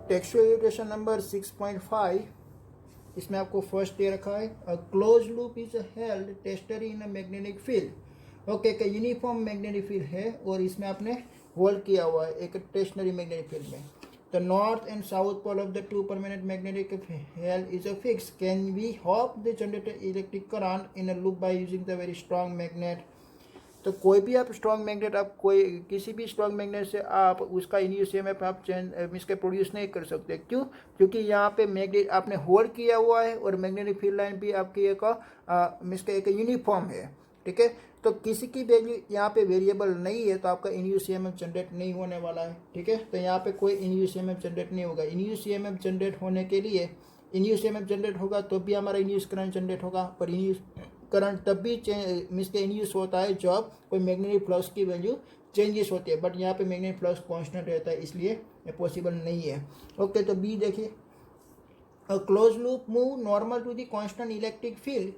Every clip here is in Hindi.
टेक्सचुअल इक्वेशन नंबर 6.5, इसमें आपको फर्स्ट दे रखा है, a close loop is held stationary in a magnetic field. Okay, एक यूनिफॉर्म मैग्नेटिक फील्ड है और इसमें आपने होल्ड किया हुआ है एक टेस्टनरी मैग्नेटिक फील्ड में। The north and south pole of the two permanent magnetic held is a fix, can we hope the generated electric current in a loop by using the very strong magnet. तो कोई भी आप स्ट्रॉन्ग मैग्नेट, आप कोई किसी भी स्ट्रॉन्ग मैग्नेट से आप उसका इनिशियल ईएमएफ आप चेंज इसके प्रोड्यूस नहीं कर सकते। क्यों? क्योंकि यहाँ पे मैग्नेट आपने होल्ड किया हुआ है और मैग्नेटिक फील्ड लाइन भी आपकी एक इसका एक यूनिफॉर्म है। ठीक है, तो किसी की वैल्यू यहाँ पे वेरिएबल नहीं है, तो आपका इनिशियल ईएमएफ जनरेट नहीं होने वाला है। ठीक है, तो यहाँ पे कोई इनिशियल ईएमएफ जनरेट नहीं होगा। इनिशियल ईएमएफ जनरेट होने के लिए इनिशियल ईएमएफ जनरेट होगा तो भी हमारा इनिशियल करंट जनरेट होगा, पर करंट तब भी मीन्स के इंड्यूस होता है जब कोई मैग्नेटिक फ्लक्स की वैल्यू चेंजेस होती है, बट यहाँ पे मैग्नेटिक फ्लक्स कांस्टेंट रहता है, इसलिए ये पॉसिबल नहीं है। ओके, तो बी देखिए, a close loop move normal to the constant electric field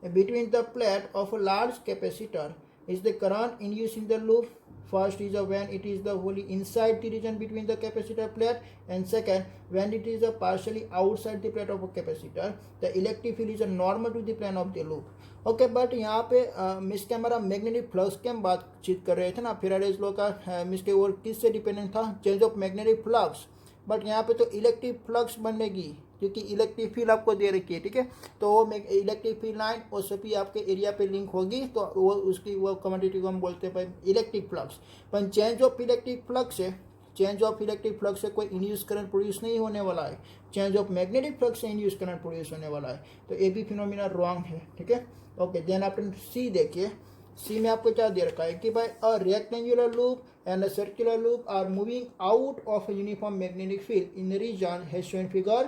between the plate of a large capacitor is the current induced in the loop. First is when it is the wholly inside the region between the capacitor plate, and second when it is partially outside the plate of a capacitor. The electric field is normal to the plane of the loop. Okay, but यहाँ पे मिस के हमारा मैग्नेटिक फ्लक्स की हम बातचीत कर रहे थे ना, फैराडेज लॉ का मिस के और किससे डिपेंडेंट था? Change of magnetic flux. But यहाँ पे तो इलेक्ट्रिक फ्लक्स बनेगी क्योंकि इलेक्ट्रिक फील्ड आपको दे रखी है। ठीक है, तो वो इलेक्ट्रिक फील्ड लाइन और सभी आपके एरिया पे लिंक होगी, तो वो उसकी वो कम्युनिटी को हम बोलते हैं भाई इलेक्ट्रिक फ्लक्स। पर चेंज ऑफ इलेक्ट्रिक फ्लक्स है, चेंज ऑफ इलेक्ट्रिक फ्लक्स से कोई इंड्यूस करंट प्रोड्यूस नहीं होने वाला है, चेंज ऑफ मैग्नेटिक फ्लक्स से इंड्यूस करंट प्रोड्यूस होने वाला है। तो ये भी फिनोमिना रॉन्ग है। ठीक है, ओके, देन आप सी देखिए, सी में आपको क्या दे रखा है कि भाई a rectangular loop and a circular loop are moving out of a uniform magnetic field in the region as shown figure.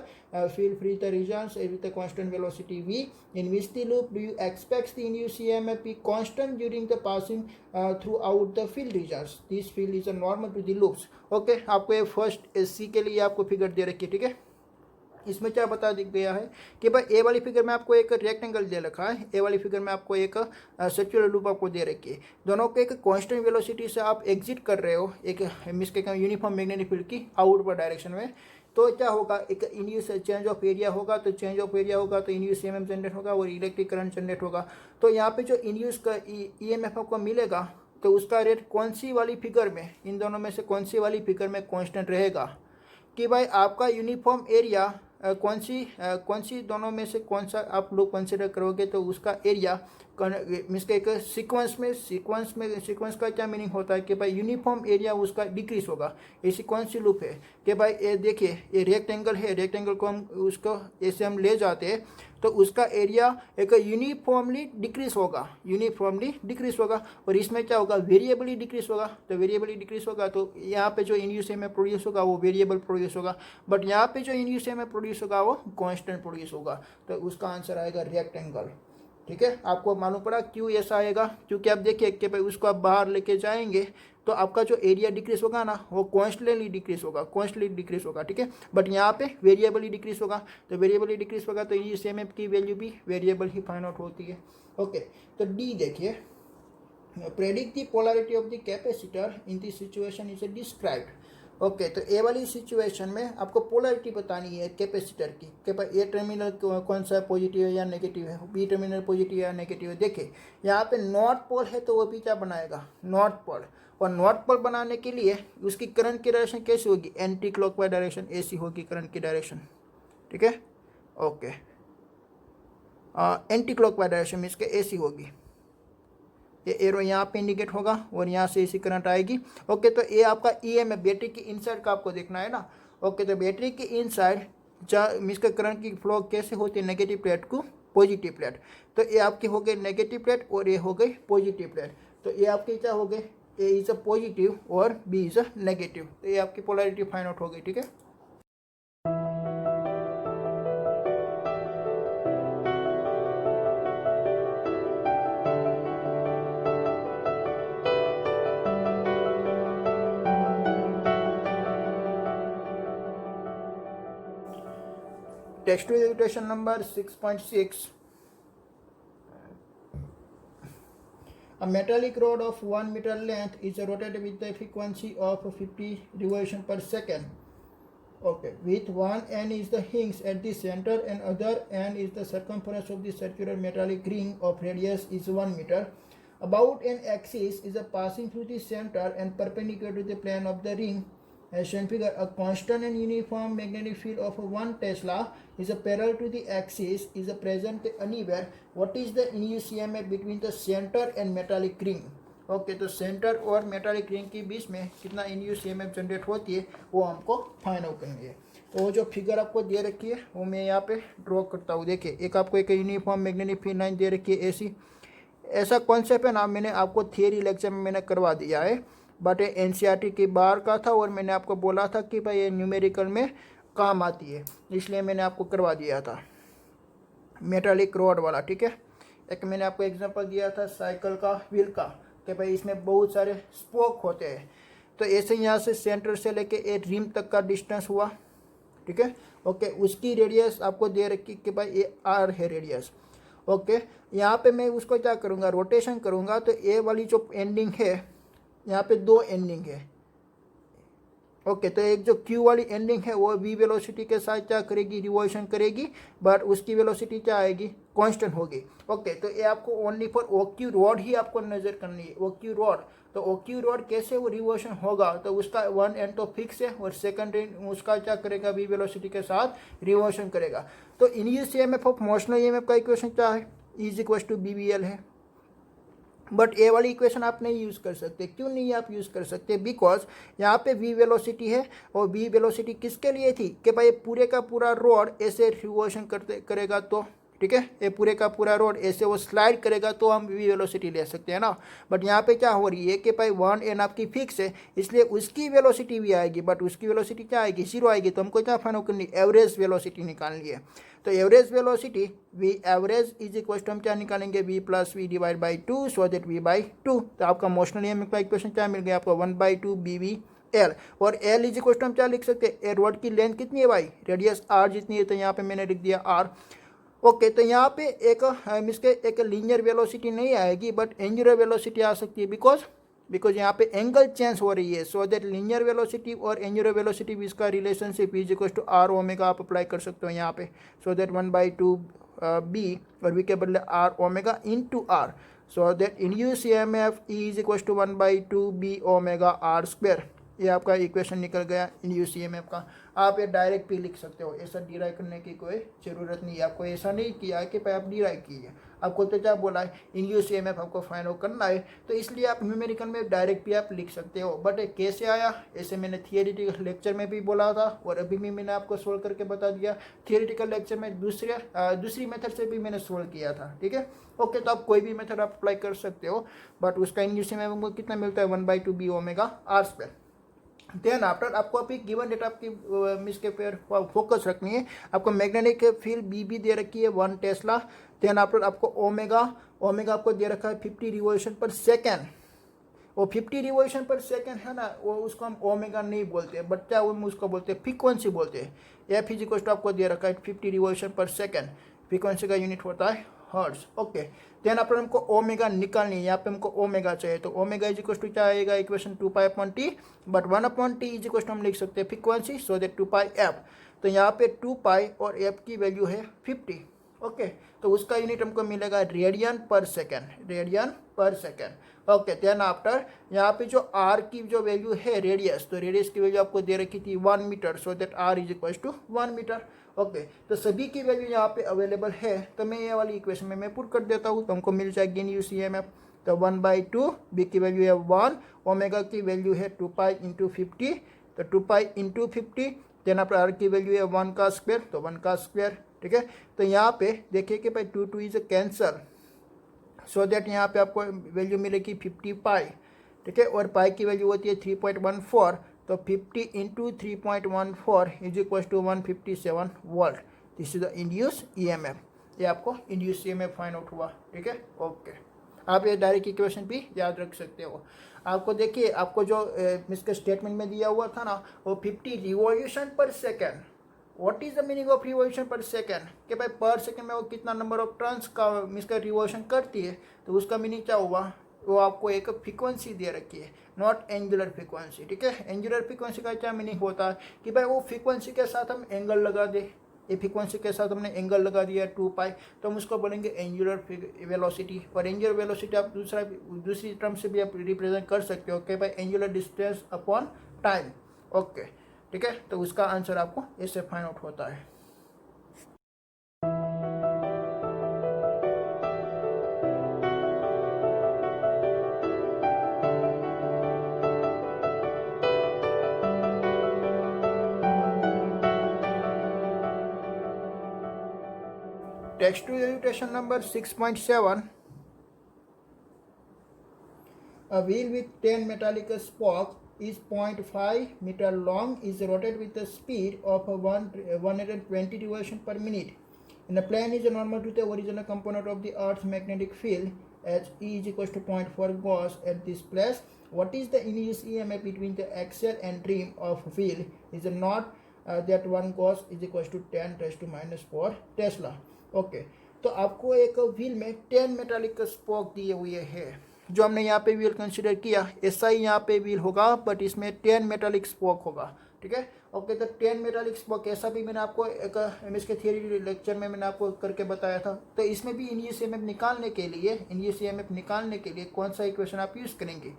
Feel free the regions with a constant velocity v, in which the loop do you expect the induced EMF be constant during the passing throughout the field regions. This field is a normal to the loops. Okay, आपको ये फर्स्ट सी के लिए आपको फिगर दे रखी है। ठीक है, इसमें क्या बता दिख गया है कि भाई ए वाली फिगर में आपको एक रेक्टेंगल दे रखा है, ए वाली फिगर में आपको एक सर्कुलर लूप आपको दे रखी है। दोनों के एक कांस्टेंट वेलोसिटी से आप एग्जिट कर रहे हो एक मिसके यूनिफॉर्म मैग्नेटिक फील्ड की आउटवर्ड डायरेक्शन में, तो क्या होगा? एक इंड्यूस चेंज ऑफ एरिया होगा, तो चेंज ऑफ एरिया होगा तो इंड्यूस ईएमएफ जनरेट होगा और इलेक्ट्रिक करंट जनरेट होगा। तो यहाँ पे जो इंड्यूस का ईएमएफ आपको मिलेगा, तो उसका रेट कौन सी वाली फिगर में, इन दोनों में से कौन सी वाली फिगर में कांस्टेंट रहेगा? कि भाई आपका यूनिफॉर्म एरिया कौन सी दोनों में से कौन सा आप लोग कंसिडर करोगे, तो उसका एरिया मीन्स के एक सीक्वेंस का क्या मीनिंग होता है कि भाई यूनिफॉर्म एरिया उसका डिक्रीज होगा। ऐसी कौन सी लूप है कि भाई ये देखिए, ये रेक्टेंगल है, रेक्टेंगल को हम उसको ऐसे हम ले जाते हैं तो उसका एरिया एक यूनिफॉर्मली डिक्रीज होगा, और इसमें क्या होगा? वेरिएबली डिक्रीज होगा। तो वेरिएबली डिक्रीज होगा तो यहाँ पे जो इंड्यूस में प्रोड्यूस होगा वो वेरिएबल प्रोड्यूस होगा, बट यहाँ पे जो इंड्यूस में प्रोड्यूस होगा वो कांस्टेंट प्रोड्यूस होगा। तो उसका आंसर आएगा रेक्टेंगल। ठीक है, आपको मालूम पड़ा क्यों ऐसा आएगा? क्योंकि आप देखिए कि भाई उसको आप बाहर लेके जाएंगे तो आपका जो एरिया डिक्रीज होगा ना, वो कॉन्स्टेंटली डिक्रीज होगा। ठीक है, बट यहाँ पे वेरिएबली डिक्रीज होगा, तो वेरिएबली डिक्रीज होगा तो ये सेम की वैल्यू भी वेरिएबल ही फाइंड आउट होती है। ओके, तो डी देखिए, predict the polarity of the capacitor in this situation is described. Okay, तो ए वाली सिचुएशन में आपको पोलैरिटी बतानी है कैपेसिटर की कि भाई ए टर्मिनल कौन सा पॉजिटिव है या नेगेटिव है, बी टर्मिनल पॉजिटिव या नेगेटिव है। देखिए यहाँ पे नॉर्थ पोल है तो वो भी क्या बनाएगा? North pole. और नॉर्थ पोल बनाने के लिए उसकी करंट की डायरेक्शन कैसी होगी? एंटी क्लॉकवाइज डायरेक्शन ऐसी होगी करंट की डायरेक्शन। ठीक है, okay, anti clockwise direction means के ऐसी होगी, ये एरो यहाँ पे इंडिकेट होगा और यहाँ से इसी करंट आएगी। ओके, तो ये आपका ईएमएफ बैटरी की इनसाइड का आपको देखना है ना। ओके, तो बैटरी की इनसाइड मीन्स का करंट की फ्लो कैसे होती है? नेगेटिव प्लेट को पॉजिटिव प्लेट, तो ये आपकी हो गई नेगेटिव प्लेट और ये हो गई पॉजिटिव प्लेट। तो ये आपकी क्या हो गई? ए इज अ पॉजिटिव और बी इज अ नेगेटिव, तो ये आपकी पोलैरिटी फाइंड आउट हो गई। ठीक है, text equation number 6.6, a metallic rod of 1 meter length is rotated with the frequency of 50 revolution per second. Okay, with one end is the hinge at the center and other end is the circumference of the circular metallic ring of radius is 1 meter. About an axis is a passing through the center and perpendicular to the plane of the ring. As shown figure, a constant and uniform magnetic field of 1 Tesla is a parallel to the axis is a present anywhere. What is the induced EMF between the center and metallic ring? Okay तो सेंटर और मेटालिक रिंग के बीच में कितना इंड्यूस ईएमएफ जनरेट होती है वो हमको फाइंड आउट करनी है। तो वो जो फिगर आपको दे रखी है वो मैं यहाँ पे ड्रॉ करता हूँ। देखिए एक आपको एक यूनिफॉर्म मैग्नेटिक फील्ड लाइन दे रखी है ऐसी, ऐसा कॉन्सेप्ट है ना, मैंने आपको थियरी लेक्चर में मैंने करवा दिया है, बट ये एनसीईआरटी के बाहर का था और मैंने आपको बोला था कि भाई ये न्यूमेरिकल में काम आती है, इसलिए मैंने आपको करवा दिया था मेटालिक रॉड वाला। ठीक है, एक मैंने आपको एग्जांपल दिया था साइकिल का व्हील का कि भाई इसमें बहुत सारे स्पोक होते हैं। तो ऐसे यहाँ से सेंटर से लेके एक रिम तक का डिस्टेंस हुआ। ठीक है, ओके, उसकी रेडियस आपको दे रखी कि भाई ये आर है रेडियस। ओके, यहाँ पे मैं उसको क्या करूँगा, रोटेशन करूँगा तो ए वाली जो एंडिंग है यहाँ पे 2 एंडिंग है। ओके, तो एक जो क्यू वाली एंडिंग है वो वी वेलोसिटी के साथ क्या करेगी, रिवॉल्यूशन करेगी, बट उसकी वेलोसिटी क्या आएगी, कांस्टेंट होगी। ओके, तो ये आपको only for O Q rod ही आपको नजर करनी है, ओ क्यू रॉड। तो ओ क्यू रॉड कैसे वो रिवॉल्यूशन होगा, तो उसका 1 एंड तो फिक्स है और सेकंड एंड उसका क्या करेगा, वी वेलोसिटी के साथ रिवॉल्यूशन करेगा। तो induced EMF of motional EMF का इक्वेशन क्या है, इज इक्वल टू बीवीएल है। बट ए वाली इक्वेशन आप नहीं यूज़ कर सकते। क्यों नहीं आप यूज़ कर सकते, बिकॉज यहाँ पे वी वेलोसिटी है और वी वेलोसिटी किसके लिए थी कि भाई पूरे का पूरा रोड ऐसे रिवॉल्यूशन करेगा तो, ठीक है, ये पूरे का पूरा रोड ऐसे वो स्लाइड करेगा तो हम वी वेलोसिटी ले सकते हैं ना। बट यहाँ पे क्या हो रही है कि भाई 1 एन आपकी फिक्स है, इसलिए उसकी वेलोसिटी भी आएगी, बट उसकी वेलोसिटी क्या आएगी, 0 आएगी। तो हमको क्या फाइंड आउट करनी, एवरेज वेलोसिटी निकालनी है। तो average velocity v average is equal to हम क्या निकालेंगे, v plus v divide by 2 so that v by 2। तो आपका मोशनल ईएमएफ का इक्वेशन क्या मिल गया आपको, 1/2 BV L। और L इज इक्वल टू हम क्या लिख सकते हैं, रोड की लेंथ कितनी है भाई, रेडियस R जितनी है, तो यहाँ पे मैंने लिख दिया R। ओके, तो यहाँ पे एक इसके एक लीनियर वेलोसिटी नहीं आएगी बट एंगुलर वेलोसिटी आ सकती है, बिकॉज यहाँ पे एंगल चेंज हो रही है। सो दैट लीनियर वेलोसिटी और एंगुलर वेलोसिटी भी इसका relationship is equal to r omega आप अप्लाई कर सकते हो यहाँ पे। सो दैट 1/2 B और V के बदले r omega into r. So that induced EMF is equal to 1/2 B omega r square. ये आपका इक्वेशन निकल गया इंड्यूस्ड ईएमएफ का। आप ये डायरेक्ट भी लिख सकते हो, ऐसा डिराइव करने की कोई ज़रूरत नहीं है। आपको ऐसा नहीं किया है कि भाई आप डिराइव कीजिए, आपको तो क्या बोला है, इंड्यूस्ड ईएमएफ आपको फाइंड आउट करना है, तो इसलिए आप न्यूमेरिकल में डायरेक्ट भी आप लिख सकते हो। बट कैसे आया, ऐसे मैंने थियोरेटिकल लेक्चर में भी बोला था और अभी भी मैंने आपको सोल्व करके बता दिया। थियोरेटिकल लेक्चर में दूसरी मेथड से भी मैंने सोल्व किया था। ठीक है, ओके, तो आप कोई भी मेथड आप अप्लाई कर सकते हो, बट उसका इंड्यूस्ड ईएमएफ कितना मिलता है, 1/2 B omega r square. Then after आपको अभी गिवन डेटा आपकी मिस के पेयर फोकस रखनी है। आपको मैग्नेटिक फील्ड बी भी दे रखी है 1 टेस्ला। देन आफ्टर आपको ओमेगा आपको दे रखा है 50 रिवॉल्यूशन पर सेकेंड। वो 50 रिवॉल्यूशन पर सेकेंड है ना, वो उसको हम ओमेगा नहीं बोलते, बट क्या वो उसको बोलते हैं, फ्रीक्वेंसी बोलते हैं। एफ इज इक्वल टू आपको दे रखा है 50 रिवॉल्यूशन पर सेकेंड, फ्रीक्वेंसी का यूनिट होता है हर्ट्ज। ओके, देन अपन हमको ओमेगा निकालनी है, यहाँ पे हमको ओमेगा चाहिए, तो ओमेगा इज इक्वल टू क्या आएगा, equation 2π/T, but 1/T is equal to हम लिख सकते हैं फ्रीक्वेंसी, सो दैट 2πf। तो यहाँ पे 2π और f की वैल्यू है 50। ओके, तो उसका यूनिट हमको मिलेगा रेडियन पर सेकेंड। ओके, देन आफ्टर यहाँ पे जो r की जो वैल्यू है रेडियस, तो रेडियस की वैल्यू आपको दे रखी थी 1 metre, so that r is equal to 1 metre. Okay, तो सभी की वैल्यू यहाँ पे अवेलेबल है, तो मैं ये वाली इक्वेशन में मैं पुट कर देता हूँ, तो हमको मिल जाएगी इंड्यूस्ड ईएमएफ। तो 1/2 B की वैल्यू है 1, ओमेगा की वैल्यू है 2π इंटू 50, तो 2π इंटू 50। देन आपका R की वैल्यू है 1 का स्क्वायर, तो 1 का स्क्वायर। ठीक है, तो यहाँ पे देखिए कि भाई 2 इज कैंसर, सो दैट यहाँ पे आपको वैल्यू मिलेगी 50π। ठीक है, और पाई की वैल्यू होती है 3.14, तो 50 into 3.14 is equal to 157 volt. This is the induced EMF. ये आपको इंड्यूस्ड ईएमएफ फाइंड आउट हुआ। ठीक है, ओके, आप ये डायरेक्ट इक्वेशन भी याद रख सकते हो। आपको देखिए, आपको जो इसके स्टेटमेंट में दिया हुआ था ना, वो 50 रिवॉल्यूशन पर second. What is the meaning of revolution पर सेकेंड, कि भाई पर सेकेंड में वो कितना नंबर ऑफ टर्न्स का इसका रिवॉल्यूशन करती है, तो उसका मीनिंग क्या हुआ, वो आपको एक फ्रीक्वेंसी दे रखी है, नॉट एंगुलर फ्रीक्वेंसी, ठीक है। एंगुलर फ्रीक्वेंसी का क्या मीनिंग होता है कि भाई वो फ्रीक्वेंसी के साथ हम एंगल लगा दे, ये फ्रीक्वेंसी के साथ हमने एंगल लगा दिया 2π, तो हम उसको बोलेंगे एंगुलर वेलोसिटी। और एंगुलर वेलोसिटी आप दूसरी टर्म से भी आप रिप्रेजेंट कर सकते हो कि भाई angular distance upon time, okay, ठीक है। तो उसका आंसर आपको इससे फाइंड आउट होता है। Text to equation number 6.7. A wheel with 10 metallic spokes is 0.5 meter long, is rotated with a speed of 120 revolution per minute. And the plane is normal to the original component of the Earth's magnetic field as E is equals to 0.4 Gauss at this place. What is the induced EMF between the axle and rim of wheel? Is not that 1 Gauss is equals to 10 raised to minus 4 Tesla. Okay, तो आपको एक व्हील में 10 मेटालिक स्पोक दिए हुए हैं। जो हमने यहाँ पे व्हील कंसिडर किया, ऐसा ही यहाँ पे व्हील होगा, बट इसमें 10 मेटालिक स्पोक होगा, ठीक है। ओके, तो 10 मेटालिक स्पोक ऐसा भी मैंने आपको एक एमएस के थियरी लेक्चर में मैंने आपको करके बताया था। तो इसमें भी इंड्यूस ईएमएफ निकालने के लिए कौन सा इक्वेशन आप यूज़ करेंगे?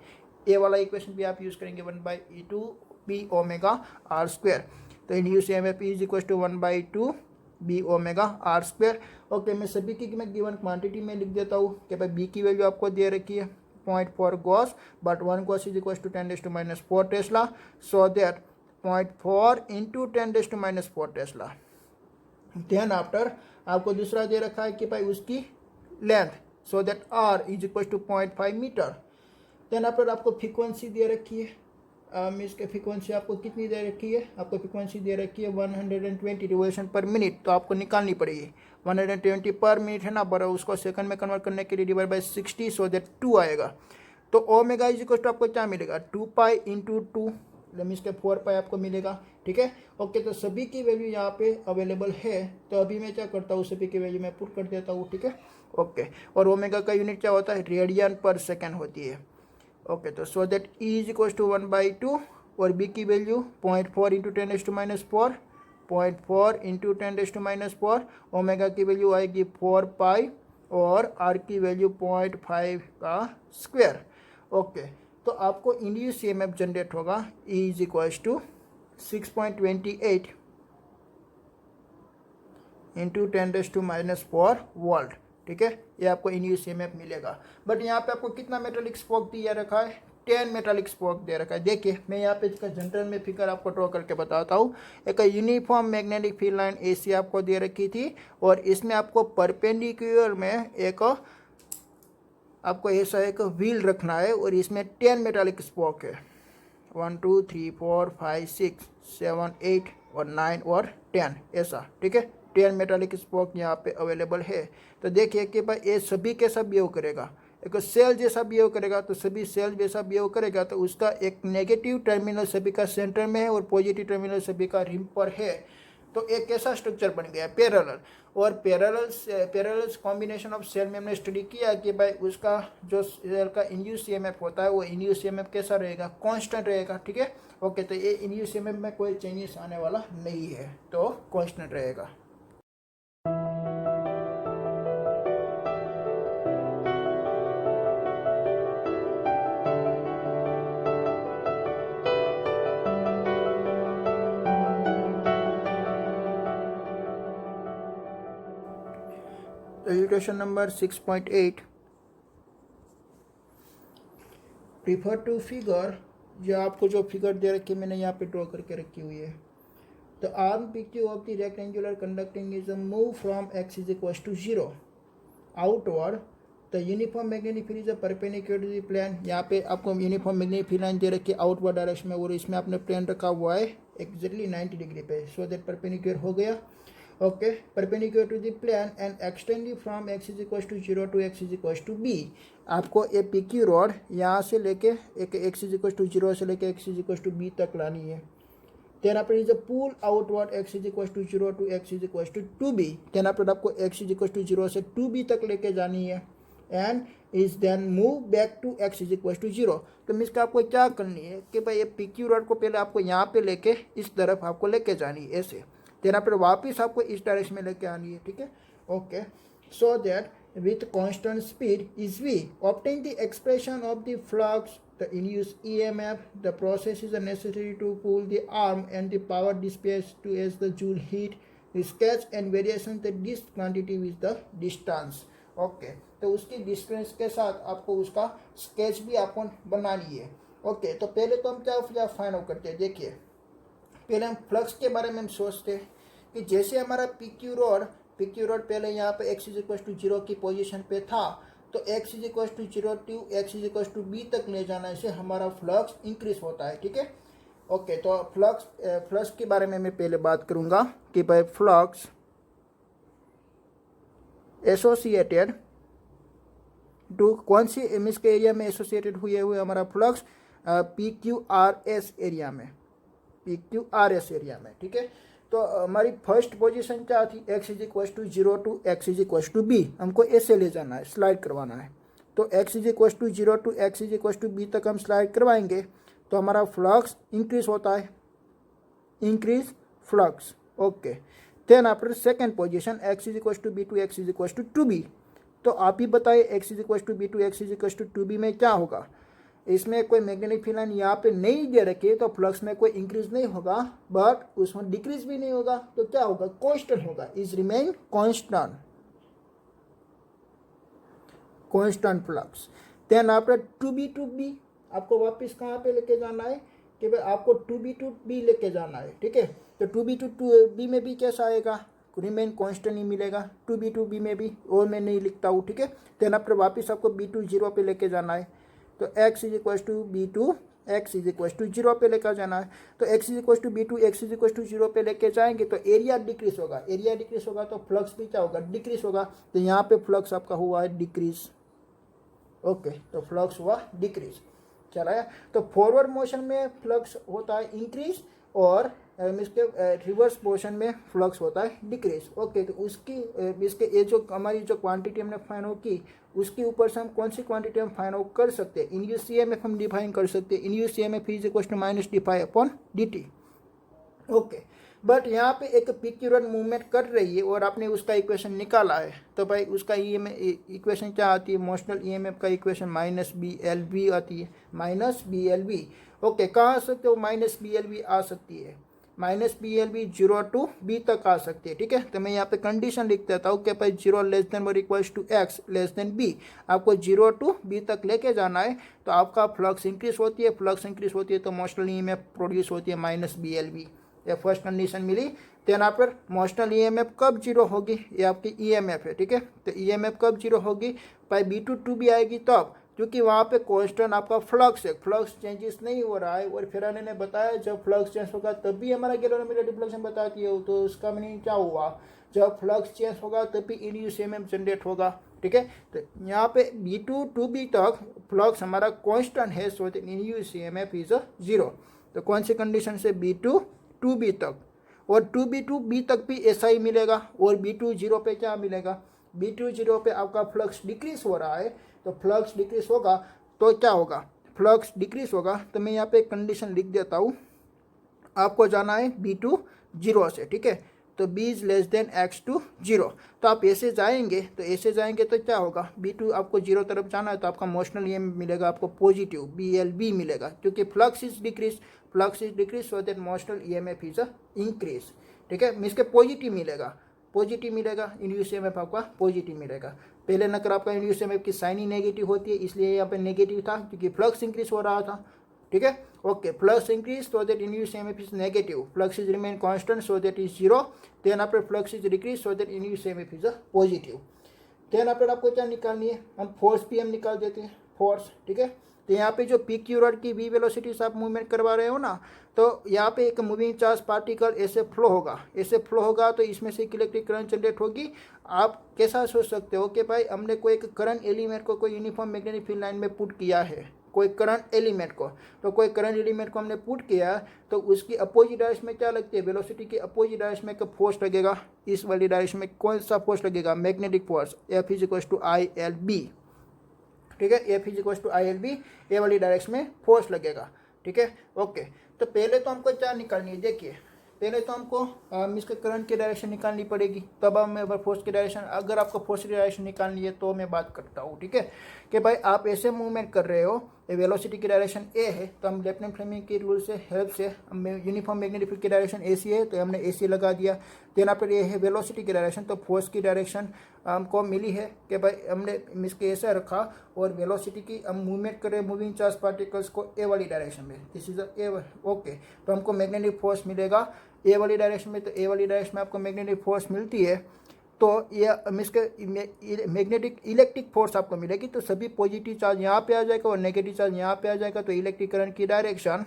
ए वाला इक्वेशन भी आप यूज़ करेंगे, 1/2 ओमेगा आर स्क्वायर। तो induce EMF is equal to 1/2 B omega r square. Okay, मैं सभी की मैं गिवन क्वांटिटी में लिख देता हूँ कि भाई बी की वैल्यू आपको दे रखी है 0.4 gauss, but 1 gauss is equal to 10⁻⁻⁴ tesla, so that 0.4 into 10⁻⁻⁴ tesla. Then after आपको दूसरा दे रखा है कि भाई उसकी length, so that r is equal to 0.5 metre. Then after आपको फ्रीक्वेंसी दे रखी है, इसके फ्रीक्वेंसी आपको कितनी दे रखी है? आपको फ्रीक्वेंसी दे रखी है 120 रिवोल्यूशन पर मिनट, तो आपको निकालनी पड़ेगी 120 पर मिनट है ना, बराबर उसको सेकंड में कन्वर्ट करने के लिए डिवाइड बाय 60, सो दैट 2 आएगा। तो ओमेगा इज इक्वल टू आपको क्या मिलेगा? 2π इंटू 2 मीन्स के 4π आपको मिलेगा, ठीक है। ओके, तो सभी की वैल्यू यहाँ पे अवेलेबल है, तो अभी मैं क्या करता हूँ, सभी की वैल्यू मैं पुट कर देता हूँ, ठीक है। ओके, और ओमेगा का यूनिट क्या होता है? रेडियन पर सेकेंड होती है। ओके, तो so that E is equal to 1/2 और बी की वैल्यू 0.4 इंटू 10⁻⁴, 0.4 इंटू 10⁻⁴, ओमेगा की वैल्यू आएगी 4π और आर की वैल्यू 0.5 का स्क्वायर। ओके, तो आपको इंड्यूस ईएमएफ जनरेट होगा E is equal to 6.28 into 10⁻⁴ volt, ठीक है। ये आपको इंड्यूस ईएमएफ मिलेगा। बट यहाँ पे आपको कितना मेटालिक स्पोक दिया रखा है? 10 मेटालिक स्पोक दे रखा है। देखिए, मैं यहाँ पे इसका जनरल में फिगर आपको ड्रॉ करके बताता हूँ। एक uniform magnetic field line AC आपको दे रखी थी, और इसमें आपको परपेंडिकुलर में एक आपको ऐसा एक व्हील रखना है, और इसमें 10 मेटालिक स्पोक है, 1 2 3 4 5 6 7 8 और 9 और 10 ऐसा, ठीक है। 10 मेटालिक स्पोक यहाँ पे अवेलेबल है। तो देखिए कि भाई ये सभी के सब बिहेव करेगा, एक सेल जैसा बिहेव करेगा, तो सभी सेल जैसा बिहेव करेगा, तो उसका एक नेगेटिव टर्मिनल सभी का सेंटर में है और पॉजिटिव टर्मिनल सभी का रिम पर है। तो एक कैसा स्ट्रक्चर बन गया? पैरेलल। और पैरेलल कॉम्बिनेशन ऑफ सेल में हमने स्टडी किया कि भाई उसका जो सेल का इंड्यूस ईएमएफ होता है, वो इंड्यूस ईएमएफ कैसा रहेगा? कांस्टेंट रहेगा, ठीक है। ओके, तो ये इंड्यूस ईएमएफ में कोई चेंजेस आने वाला नहीं है, तो कांस्टेंट रहेगा। Equation number 6.8, refer to figure. जो आपको जो फिगर दे रखी है मैंने यहाँ पे ड्रॉ करके रखी हुई है। The arm picture of the rectangular conducting is move from x is equal to 0 outward. The uniform magnetic field is a perpendicular to the plane. यहाँ पे आपको यूनिफॉर्म मैग्नेटिक फील्ड लाइन दे रखी है आउटवर्ड डायरेक्शन में, और इसमें आपने प्लेन रखा हुआ है एक्जैक्टली 90 डिग्री पे, सो दैट परपेंडिकुलर हो गया। Okay, perpendicular to the plane and extending from x is equal to 0 to x is equal to b। आपको ए PQ रॉड यहाँ से लेके एक x इज इक्वल टू 0 से लेके x is equal to b तक लानी है। Then after is a pull outward x is equal to 0 to x is equal to 2b। Then after आपको x इज इक्वल टू 0 से 2b तक लेके जानी है, and is then move back to x is equal to zero. तो मीन्स कि आपको क्या करनी है कि भाई ये पी क्यू रॉड को पहले आपको यहाँ पे लेके इस तरफ आपको लेके जानी है ऐसे, देन फिर वापस आपको इस डायरेक्शन में लेके आनी है, ठीक है। Okay, so that with constant speed is v. Obtain the expression of the flux, the induced EMF. The process is necessary to pull the arm and the power dissipates to as the joule heat. The sketch and variation that this quantity is the distance. Okay, तो उसकी डिस्टेंस के साथ आपको उसका स्केच भी आपको बनानी है। ओके, तो पहले तो हम क्या फाइंड आउट करते हैं, देखिए पहले हम फ्लक्स के बारे में हम सोचते हैं कि जैसे हमारा पी क्यू रॉड पहले यहाँ पे x is equal to zero की पोजीशन पे था, तो x is equal to zero to x is equal to B तक ले जाने से हमारा फ्लक्स इंक्रीज होता है, ठीक है। ओके, तो फ्लक्स के बारे में मैं पहले बात करूँगा कि भाई फ्लक्स एसोसिएटेड टू कौन सी इमेज के एरिया में एसोसिएटेड हुए हमारा flux P Q R S area में, P Q R S area में, ठीक है। तो हमारी फर्स्ट पोजीशन क्या थी, x is equal to zero to x is equal to b, हमको ऐसे ले जाना है, स्लाइड करवाना है। तो x is equal to zero to x is equal to B तक हम स्लाइड करवाएंगे तो हमारा फ्लक्स इंक्रीज होता है, increase flux. Okay, then after second position x is equal to b to x is equal to b. तो आप ही बताइए x is equal to b to x is equal to B में क्या होगा, इसमें कोई मैग्नेटिक फील्ड लाइन यहाँ पे नहीं दे रखी तो फ्लक्स में कोई इंक्रीज नहीं होगा बट उसमें डिक्रीज भी नहीं होगा, तो क्या होगा, कांस्टेंट होगा, is remain constant, constant flux. Then after to b आपको वापस कहाँ पे लेके जाना है कि भाई आपको टू बी लेके जाना है, ठीक है। तो टू बी में भी कैसा आएगा, रिमेन कांस्टेंट ही मिलेगा टू बी में भी, और मैं नहीं लिखता हूँ, ठीक है। देन आफ्टर वापस आपको बी टू जीरो पे लेके जाना है, तो x is equal to b to x is equal to zero पे लेकर जाना है। तो x is equal to b to x is equal to zero पे लेके जाएंगे तो एरिया डिक्रीज होगा, एरिया डिक्रीज होगा तो फ्लक्स भी क्या होगा, डिक्रीज होगा। तो यहाँ पे फ्लक्स आपका हुआ है डिक्रीज। ओके, तो फ्लक्स हुआ डिक्रीज, चला है। तो फॉरवर्ड मोशन में फ्लक्स होता है इंक्रीज और इसके रिवर्स मोशन में फ्लक्स होता है डिक्रीज। ओके, तो उसकी इसके ये जो हमारी जो क्वांटिटी हमने फाइंड आउट की उसके ऊपर से हम कौन सी क्वांटिटी हम फाइंड आउट कर सकते हैं, इन यू सी एम एफ हम डिफाइन कर सकते हैं, इन you C M F is equal to minus D phi upon D T. Okay, but यहाँ पे एक पी क्यू रॉड मूवमेंट कर रही है और आपने उसका इक्वेशन निकाला है, तो भाई उसका इक्वेशन क्या आती है, मोशनल ई एम एफ का equation minus B L B आती है, minus B L B. Okay, कहाँ आ सकते हो, माइनस बी एल बी आ सकती है, minus B L B zero to B तक आ सकती है, ठीक है। तो मैं यहाँ पे कंडीशन लिख देता हूँ कि भाई जीरो लेस देन और equals to x less than b, आपको जीरो टू बी तक लेके जाना है तो आपका फ्लक्स इंक्रीज होती है, फ्लक्स इंक्रीज होती है तो motional E M F produce होती है माइनस बी एल बी। ये फर्स्ट कंडीशन मिली। Then after motional E M F कब जीरो होगी, ये आपकी ई एम एफ है, ठीक है। तो ई एम एफ कब जीरो होगी, भाई बी टू बी आएगी तब, क्योंकि वहाँ पे कांस्टेंट आपका फ्लक्स है, फ्लक्स चेंजेस नहीं हो रहा है। और फिर ने बताया जब फ्लक्स चेंज होगा तब भी हमारा गैल्वेनोमीटर डिफ्लेक्शन बताती है, तो उसका मीनिंग क्या हुआ, जब फ्लक्स चेंज होगा तब भी इंड्यूस्ड ईएमएफ जनरेट होगा, ठीक है। तो यहाँ पे बी टू बी तक फ्लक्स हमारा कांस्टेंट है, so that induced EMF is zero. तो कौन सी कंडीशन से, बी टू बी तक, और टू बी तक भी ऐसा ही मिलेगा। और बी टू जीरो पे क्या मिलेगा, बी टू जीरो पे आपका फ्लक्स डिक्रीज हो रहा है, तो फ्लक्स डिक्रीज होगा तो क्या होगा, फ्लक्स डिक्रीज होगा। तो मैं यहाँ पे एक कंडीशन लिख देता हूँ, आपको जाना है बी टू जीरो से, ठीक है। तो b is less than x to zero, तो आप ऐसे जाएंगे तो क्या होगा, बी टू आपको जीरो तरफ जाना है तो आपका मोशनल ई मिलेगा आपको पॉजिटिव बी एल बी मिलेगा, क्योंकि flux is decrease so that motional E M F is increase, ठीक है। इसके पॉजिटिव मिलेगा, इंड्यूस ई एम एफ आपका पॉजिटिव मिलेगा। पहले नकर आपका इंड्यूस ई एम एफ की साइन ही नेगेटिव होती है, इसलिए यहाँ पे नेगेटिव था क्योंकि फ्लक्स इंक्रीज हो रहा था, ठीक है। Okay, flux increase so that induced EMF is negative, flux is remain constant so that is zero, then after flux is decrease so that induced EMF is positive. Then after आपको क्या निकालनी है, हम फोर्स पी एम निकाल देते हैं, फोर्स, ठीक है। तो यहाँ पे जो पी क्यू रॉड की वी वेलोसिटी से आप मूवमेंट करवा रहे हो ना, तो यहाँ पे एक मूविंग चार्ज पार्टिकल ऐसे फ्लो होगा तो इसमें से एक इलेक्ट्रिक करंट जनरेट होगी। आप कैसा सोच सकते हो कि भाई हमने कोई एक करंट एलिमेंट को कोई यूनिफॉर्म मैग्नेटिक फील्ड लाइन में पुट किया है, कोई करंट एलिमेंट को हमने पुट किया, तो उसकी अपोजिट डायरेक्शन में क्या लगती है, वेलोसिटी की अपोजिट डायरेक्शन में फोर्स लगेगा, इस वाली डायरेक्शन में कौन सा फोर्स लगेगा, magnetic force, F is equal to I L B. ठीक है। F is equal to I L B, A वाली डायरेक्शन में फोर्स लगेगा, ठीक है। ओके, तो पहले तो हमको क्या निकालनी है, देखिए पहले तो हमको इसके करंट की डायरेक्शन निकालनी पड़ेगी, तब हम फोर्स की डायरेक्शन, अगर आपको फोर्स की डायरेक्शन निकालनी है तो मैं बात करता हूँ, ठीक है। कि भाई आप ऐसे मूवमेंट कर रहे हो, वेलोसिटी की डायरेक्शन ए है, तो हम लेफ्टिनेंट फ्लेमिंग के रूल से हेल्प से यूनिफॉर्म मैग्नेटिक फील्ड की डायरेक्शन ए सी है, तो हमने ए सी लगा दिया। देन पर ये है वेलोसिटी की डायरेक्शन, तो फोर्स की डायरेक्शन हमको मिली है कि भाई हमने इसके ऐसा रखा, और वेलोसिटी की हम मूवमेंट कर रहे हैं मूविंग चार्ज पार्टिकल्स को ए वाली डायरेक्शन में, दिस इज ए। ओके, तो हमको मैग्नेटिक फोर्स मिलेगा ए वाली डायरेक्शन में, तो ए वाली डायरेक्शन में आपको मैग्नेटिक फोर्स मिलती है, तो ये इसके मैग्नेटिक इलेक्ट्रिक फोर्स आपको मिलेगी। तो सभी पॉजिटिव चार्ज यहाँ पे आ जाएगा और नेगेटिव चार्ज यहाँ पे आ जाएगा, तो इलेक्ट्रिक करंट की डायरेक्शन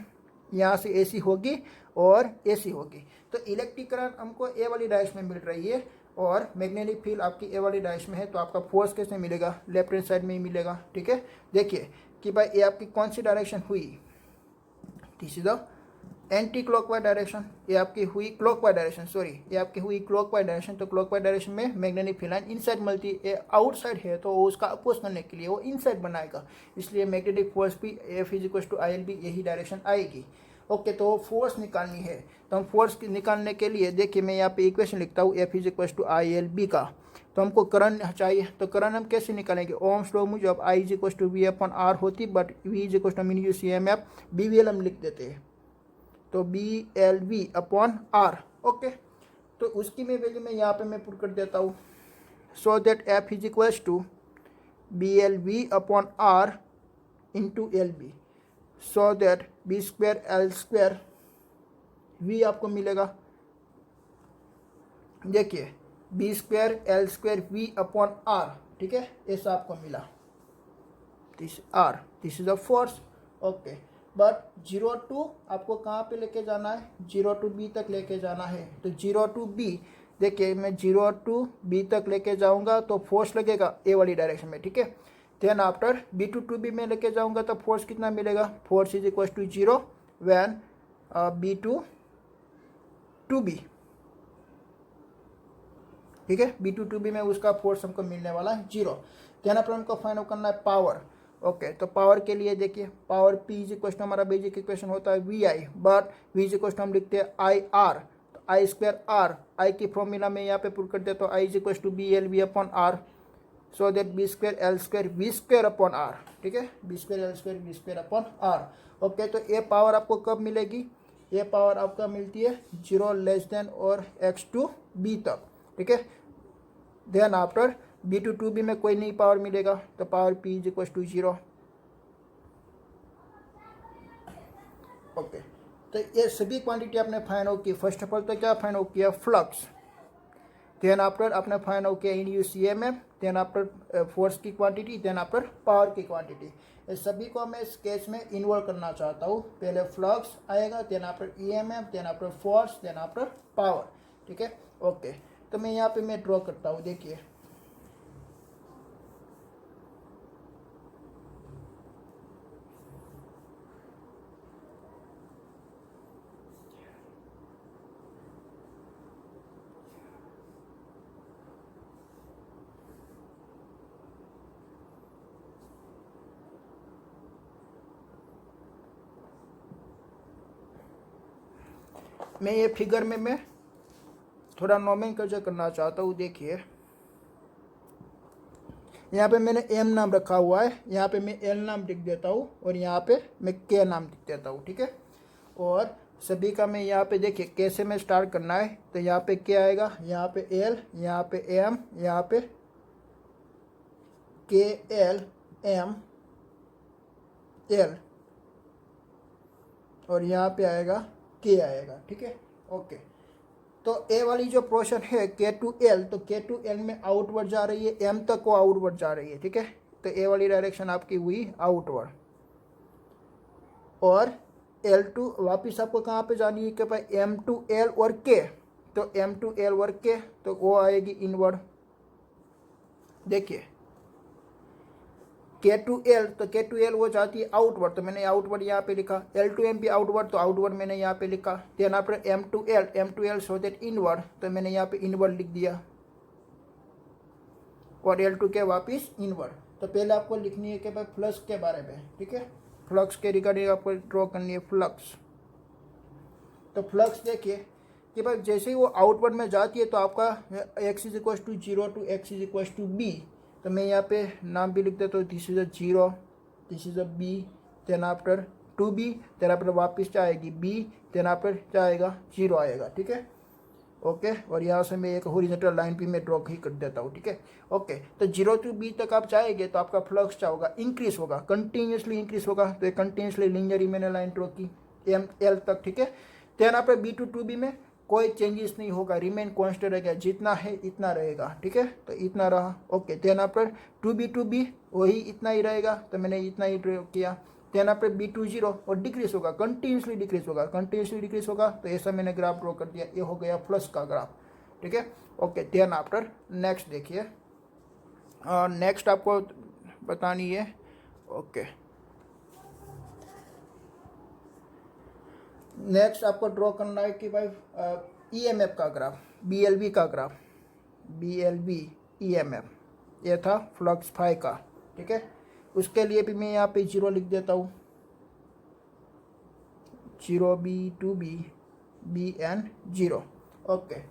यहाँ से ऐसी होगी और ऐसी होगी। तो इलेक्ट्रिक करंट हमको ए वाली डायरेक्शन में मिल रही है और मैग्नेटिक फील्ड आपकी ए वाली डायरेक्शन में है, तो आपका फोर्स कैसे मिलेगा, लेफ्ट हैंड साइड में ही मिलेगा, ठीक है। देखिए कि भाई ये आपकी कौन सी डायरेक्शन हुई, this is the anti clockwise direction, ये आपकी हुई क्लॉकवाइज डायरेक्शन, सॉरी ये आपकी हुई क्लॉकवाइज डायरेक्शन। तो क्लॉकवाइज डायरेक्शन में मैग्नेटिक फील्ड लाइन इनसाइड मिलती है, आउटसाइड है तो उसका अपोज करने के लिए वो इनसाइड बनाएगा, इसलिए मैग्नेटिक फोर्स भी F is equal to I L B यही डायरेक्शन आएगी। ओके, तो फोर्स निकालनी है, तो हम फोर्स निकालने के लिए देखिए मैं यहाँ पे इक्वेशन लिखता हूँ F is equal to I L B का। तो हमको करंट चाहिए, तो करंट हम कैसे निकालेंगे, ओम्स लॉ मुजब I is equal to V upon R होती, but V is equal to mean U C M M, F B V L लिख देते हैं, तो B L V upon R. Okay, तो उसकी मैं वैल्यू में यहाँ पे मैं पुट कर देता हूँ, so that F is equals to B L V upon R into L B, so that B square L square V आपको मिलेगा। देखिए B square L square V upon R, ठीक है, ऐसा आपको मिला, this R, this is a force. Okay, but 0 to आपको कहाँ पे लेके जाना है, 0 टू बी तक लेके जाना है, तो 0 टू बी, देखिए मैं 0 टू बी तक लेके जाऊंगा तो फोर्स लगेगा ए वाली डायरेक्शन में, ठीक है। Then after B to B में लेके जाऊंगा तो फोर्स कितना मिलेगा, force is equal to 0 when B to B, ठीक है। बी टू बी में उसका फोर्स हमको मिलने वाला है 0। देन आफ्टर हमको फाइंड आउट करना है पावर। ओके, तो पावर के लिए देखिए power P is equal to हमारा बेसिक इक्वेशन होता है V I, but V is equal to हम लिखते हैं आई आर, तो आई स्क्वायर आर, आई की फॉर्मूला में यहाँ पे पुट कर देता हूँ, I is equal to B L V upon R, so that B square L square V square upon R, ठीक है, B square L square V square upon R. Okay, तो ये पावर आपको कब मिलेगी, ये पावर आपका मिलती है 0 लेस देन और एक्स टू बी तक, ठीक है। Then after B to B में कोई नई पावर मिलेगा, तो power P is equal to 0। Okay, तो ये सभी क्वांटिटी आपने फाइंड आउट की। फर्स्ट ऑफ ऑल तो क्या फाइंड आउट किया, फ्लक्स, देन आफ्टर आपने फाइंड आउट किया इन you C M F, then after force की क्वांटिटी, देन आफ्टर पावर की क्वांटिटी। इस सभी को मैं स्केच में इन्वॉल्व करना चाहता हूँ। पहले फ्लक्स आएगा, then after E M F, then after force, then after power, ठीक है। ओके, तो मैं यहाँ पे मैं ड्रॉ करता हूँ, देखिए मैं ये फिगर में मैं थोड़ा नोमेनक्लेचर करना चाहता हूँ। देखिए यहाँ पे मैंने एम नाम रखा हुआ है, यहाँ पे मैं एल नाम लिख देता हूँ और यहाँ पे मैं के नाम लिख देता हूँ, ठीक है। और सभी का मैं यहाँ पे देखिए कैसे में स्टार्ट करना है, तो यहाँ पे क्या आएगा, यहाँ पे एल, यहाँ पे एम, यहाँ पे के एल एम एल, और यहाँ पे आएगा के आएगा, ठीक है। ओके, तो ए वाली जो पोर्शन है के टू एल, तो के टू एल में आउटवर्ड जा रही है, एम तक वो आउटवर्ड जा रही है, ठीक है। तो ए वाली डायरेक्शन आपकी हुई आउटवर्ड, और एल टू वापिस आपको कहाँ पे जानी है कि भाई एम टू एल और के, तो एम टू एल और के, तो वो आएगी इनवर्ड। देखिए के टू एल, तो के टू एल वो जाती है आउटवर्ड, तो मैंने आउटवर्ड यहाँ पे लिखा, एल टू एम भी आउटवर्ड, तो आउटवर्ड मैंने यहाँ पे लिखा। Then after M to L so that inward, तो मैंने यहाँ पे इनवर्ड लिख दिया, और एल टू के वापिस इनवर्ड। तो पहले आपको लिखनी है कि भाई फ्लक्स के बारे में, ठीक है, फ्लक्स के रिगार्डिंग आपको ड्रॉ करनी है फ्लक्स। तो फ्लक्स देखिए कि भाई जैसे ही वो आउटवर्ड में जाती है तो आपका x is equal to 0 to x is equal to b। तो मैं यहाँ पे नाम भी लिख देता हूँ, this is a 0, this is a b, then after 2b, then after वापस जाएगी b, देन आफ्टर जाएगा 0 आएगा, ठीक है, ओके। और यहाँ से मैं एक हॉरिजॉन्टल लाइन भी मैं ड्रॉ ही कर देता हूँ, ठीक है, ओके। तो 0 टू b तक आप जाएंगे तो आपका फ्लक्स क्या होगा, इंक्रीज होगा, कंटिन्यूसली इंक्रीज होगा। तो ये कंटिन्यूसली लिनियर ही मैंने लाइन ड्रॉ की l तक, ठीक है। तो यहाँ पे b टू b में कोई चेंजेस नहीं होगा, रिमेन कांस्टेंट रहेगा, जितना है इतना रहेगा, ठीक है। तो इतना रहा, ओके। तो यहाँ पर 2b टू b वही इतना ही रहेगा, तो मैंने इतना ही ड्रॉ किया। तो यहाँ पे b टू 0 और डिक्रीज होगा, कंटिन्यूसली डिक्रीज होगा, कंटिन्यूसली डिक्रीज होगा। तो ऐसा मैंने ग्राफ ड्रॉ कर दिया, ये हो गया फ्लक्स का ग्राफ, ठीक है, ओके। देन आफ्टर नेक्स्ट देखिए, नेक्स्ट आपको बतानी है, ओके। नेक्स्ट आपको ड्रॉ करना है कि भाई ईएमएफ का ग्राफ, बीएलबी का ग्राफ, बीएलबी ईएमएफ, ये था फ्लक्स फाई का, ठीक है। उसके लिए भी मैं यहाँ पे 0 लिख देता हूँ, 0 b to b and 0, okay.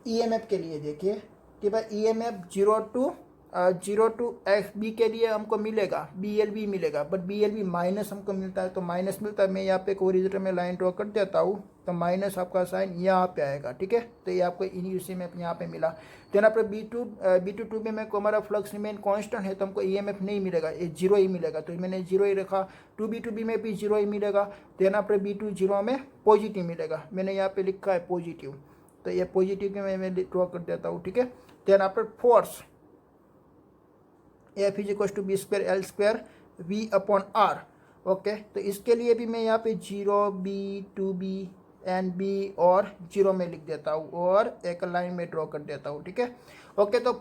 EMF के लिए देखिए कि भाई ईएमएफ 0 टू एक्स बी के लिए हमको मिलेगा बीएलबी मिलेगा, बट बीएलबी माइनस हमको मिलता है, तो माइनस मिलता है। मैं यहाँ पे हॉरिजॉन्टल में लाइन ड्रॉ कर देता हूँ, तो माइनस आपका साइन यहाँ पे आएगा, ठीक है। तो ये आपको इन में यहाँ पे मिला। तो यहाँ पे बी टू में को हमारा फ्लक्स रिमेन कांस्टेंट है, तो हमको ईएमएफ नहीं मिलेगा, ये 0 ही मिलेगा, तो मैंने 0 ही रखा। 2b में भी 0 ही मिलेगा। तो यहाँ पर b2 0 में पॉजिटिव मिलेगा, मैंने यहाँ पे लिखा है पॉजिटिव, तो ये पॉजिटिव के मैं ड्रॉ कर देता हूँ, ठीक है। तो यहाँ पर force F is equal to B square L square V upon R, okay. तो इसके लिए भी मैं यहाँ पे 0 b to b and b और 0 में लिख देता हूँ और एक लाइन में ड्रॉ कर देता हूँ, ठीक है, ओके। तो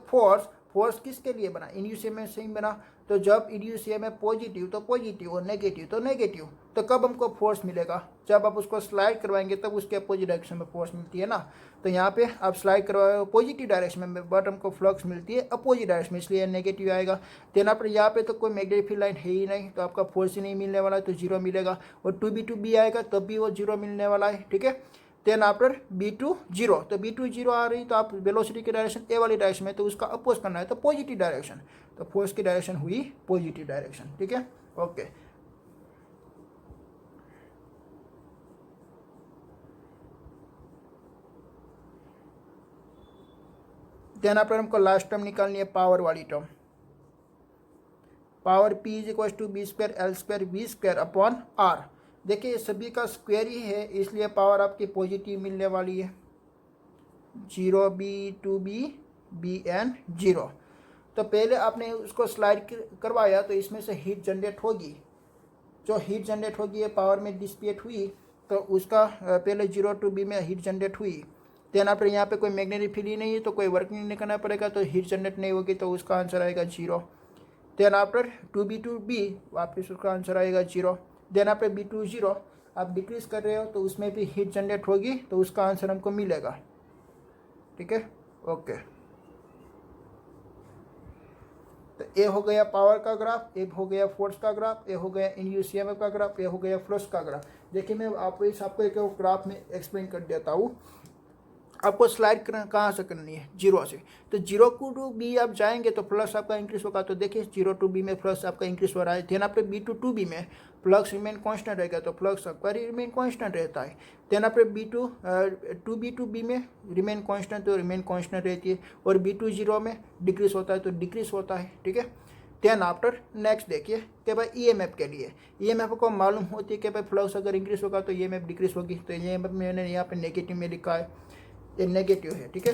फोर्स किसके लिए बना, इन्यूसियम में सेम बना। तो जब इन्यूसियम में पॉजिटिव तो पॉजिटिव और नेगेटिव तो नेगेटिव, तो कब हमको फोर्स मिलेगा, जब आप उसको स्लाइड करवाएंगे तब उसके अपोजिट डायरेक्शन में फोर्स मिलती है ना। तो यहाँ पे आप स्लाइड करवाए पॉजिटिव डायरेक्शन में, बट हमको फ्लक्स मिलती है अपोजिट डायरेक्शन में, इसलिए नेगेटिव आएगा। देना पर यहाँ पे तो कोई मैग्नेटिक फील्ड लाइन है ही नहीं, तो आपका फोर्स ही नहीं मिलने वाला है, तो 0 मिलेगा। और 2b टू b आएगा तब भी वो 0 मिलने वाला है, ठीक है। देन आफ्टर b2 0, तो b2 0 आ रही, तो आप वेलोसिटी की डायरेक्शन ए वाली डायरेक्शन में, तो उसका अपोज करना है, तो पॉजिटिव डायरेक्शन, तो फोर्स की डायरेक्शन हुई पॉजिटिव डायरेक्शन, ठीक है, ओके। देन आफ्टर हमको लास्ट टर्म निकालनी है, पावर वाली term, power p is equal to B square L square V square upon R. देखिए ये सभी का स्क्वायर ही है, इसलिए पावर आपकी पॉजिटिव मिलने वाली है, 0 b टू b एंड 0। तो पहले आपने उसको स्लाइड करवाया तो इसमें से हीट जनरेट होगी, जो हीट जनरेट होगी ये पावर में डिसिपेट हुई, तो उसका पहले 0 टू b में हीट जनरेट हुई। देन आफ्टर यहाँ पे कोई मैग्नेटिक फील्ड ही नहीं है, तो कोई वर्क नहीं करना पड़ेगा, तो हीट जनरेट नहीं होगी, तो उसका आंसर आएगा 0। Then after 2b to b वापस उसका आंसर आएगा 0। देन आफ्टर b2 0, आप डिक्रीज कर रहे हो तो उसमें भी हीट जनरेट होगी, तो उसका आंसर हमको मिलेगा, ठीक है, ओके। तो ये हो गया पावर का ग्राफ, ये हो गया फोर्स का ग्राफ, ये हो गया इंड्यूस्ड ईएमएफ का ग्राफ, ये हो गया फ्लक्स का ग्राफ। देखिए मैं आपको एक ग्राफ में एक्सप्लेन कर देता हूँ। आपको स्लाइड कहाँ से करनी है, 0 से, तो 0 टू b आप जाएंगे तो फ्लक्स आपका इंक्रीज होगा। तो देखिए 0 टू b में फ्लक्स आपका इंक्रीज हो रहा है। देन आपके b टू b में फ्लक्स रिमेन कांस्टेंट रहेगा, तो फ्लक्स आपका रिमेन कांस्टेंट रहता है। देन आपके b टू b में रिमेन कांस्टेंट, तो रिमेन कांस्टेंट रहती है, और b2 0 में डिक्रीज होता है, तो डिक्रीज होता है, ठीक है। देन आफ्टर नेक्स्ट देखिए कि भाई ईएमएफ के लिए, ईएमएफ को मालूम होती है कि भाई फ्लक्स अगर इंक्रीज होगा तो ईएमएफ डिक्रीज होगी। तो ईएमएफ मैंने यहाँ पे नेगेटिव में लिखा है, ये नेगेटिव है, ठीक है।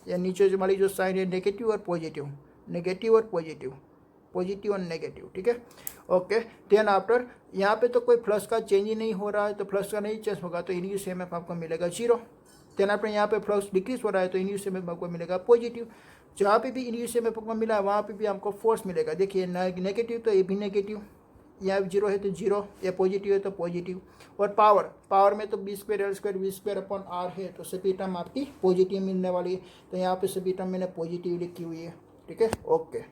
ये नीचे जो हमारी जो साइन है नेगेटिव और पॉजिटिव, नेगेटिव और पॉजिटिव, पॉजिटिव और नेगेटिव, ठीक है, ओके। देन आफ्टर यहाँ पे तो कोई फ्लक्स का चेंज ही नहीं हो रहा है, तो फ्लक्स का नहीं चेंज होगा, तो इंड्यूस्ड ईएमएफ आपको मिलेगा 0। देन आफ्टर यहाँ पे फ्लक्स डिक्रीज हो रहा है, तो इंड्यूस्ड ईएमएफ आपको मिलेगा पॉजिटिव। जहाँ पे भी इंड्यूस्ड ईएमएफ आपको मिला है वहाँ पे भी हमको फोर्स मिलेगा। देखिए नेगेटिव तो ये भी नेगेटिव, यहाँ 0 है तो 0, या पॉजिटिव है तो पॉजिटिव। और पावर में तो B square L square V square upon R है, तो सभी टर्म आपकी पॉजिटिव मिलने वाली है। तो यहाँ पे सभी टर्म मैंने पॉजिटिव लिखी हुई है, ठीक है, ओके।